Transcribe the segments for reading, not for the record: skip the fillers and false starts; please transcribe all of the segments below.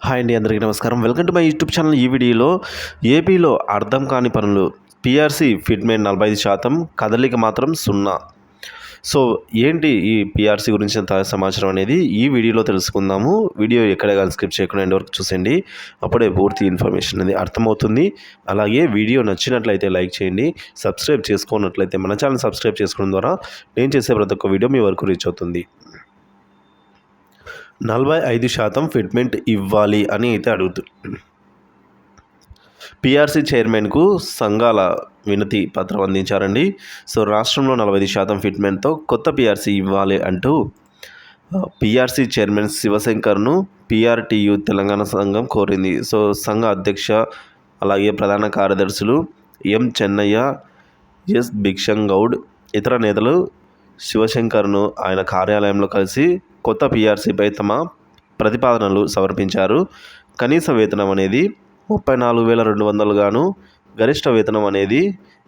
Hi అండి, అందరికీ నమస్కారం. Welcome to my YouTube channel. ఈ వీడియోలో ఏపీలో అర్థం కాని పనులు, పీఆర్సీ ఫిట్మెంట్ 45%, కదలిక మాత్రం 0. సో ఏంటి ఈ పీఆర్సీ గురించి సమాచారం అనేది ఈ వీడియోలో తెలుసుకుందాము. వీడియో ఎక్కడ కానీ స్కిప్ చేయకుండా ఎండ్ వరకు చూసేయండి. అప్పుడే పూర్తి ఇన్ఫర్మేషన్ అనేది అర్థమవుతుంది. అలాగే వీడియో నచ్చినట్లయితే లైక్ చేయండి. సబ్స్క్రైబ్ చేసుకున్నట్లయితే మన ఛానల్ సబ్స్క్రైబ్ చేసుకోవడం ద్వారా నేను చేసే ప్రతి ఒక్క వీడియో మీ వరకు రీచ్ అవుతుంది. 45% ఫిట్మెంట్ ఇవ్వాలి అని అయితే అడుగుతుంది. పీఆర్సీ చైర్మన్కు సంఘాల వినతి పత్రం అందించారండి. సో రాష్ట్రంలో 45% ఫిట్మెంట్తో కొత్త పీఆర్సీ ఇవ్వాలి అంటూ పీఆర్సీ చైర్మన్ శివశంకర్ను పీఆర్టీయూ తెలంగాణ సంఘం కోరింది. సో సంఘ అధ్యక్ష అలాగే ప్రధాన కార్యదర్శులు ఎం చెన్నయ్య, ఎస్ భిక్షంగౌడ్ ఇతర నేతలు శివశంకర్ను ఆయన కార్యాలయంలో కలిసి కొత్త పీఆర్సీపై తమ ప్రతిపాదనలు సమర్పించారు. కనీస వేతనం అనేది 34,200 గాను, గరిష్ట వేతనం అనేది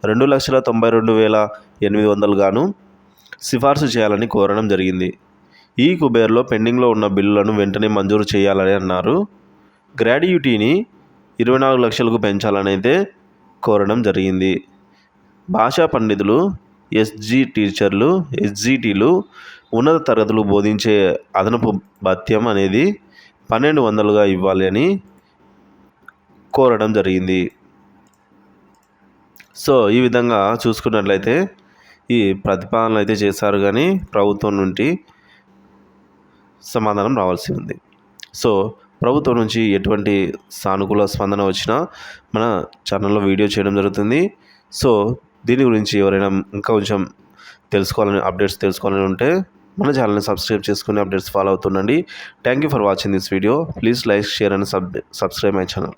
2,92,800 గాను సిఫార్సు చేయాలని కోరడం జరిగింది. ఈ కుబేర్లో పెండింగ్లో ఉన్న బిల్లులను వెంటనే మంజూరు చేయాలని అన్నారు. గ్రాడ్యుటీని 24 లక్షలకు పెంచాలని అయితే కోరడం జరిగింది. భాషా పండితులు, ఎస్జీ టీచర్లు, ఎస్జీటీలు ఉన్నత తరగతులు బోధించే అదనపు భత్యం అనేది 1,200గా ఇవ్వాలి అని కోరడం జరిగింది. సో ఈ విధంగా చూసుకున్నట్లయితే ఈ ప్రతిపాదనలు అయితే చేశారు, కానీ ప్రభుత్వం నుండి సమాధానం రావాల్సి ఉంది. సో ప్రభుత్వం నుంచి ఎటువంటి సానుకూల స్పందన వచ్చినా మన ఛానల్లో వీడియో చేయడం జరుగుతుంది. సో దీని గురించి ఎవరైనా ఇంకా కొంచెం అప్డేట్స్ తెలుసుకోవాలని ఉంటే మన ఛానల్ని సబ్స్క్రైబ్ చేసుకుని అప్డేట్స్ ఫాలో అవుతుండండి. Thank you for watching this video. Please like, share and subscribe my channel.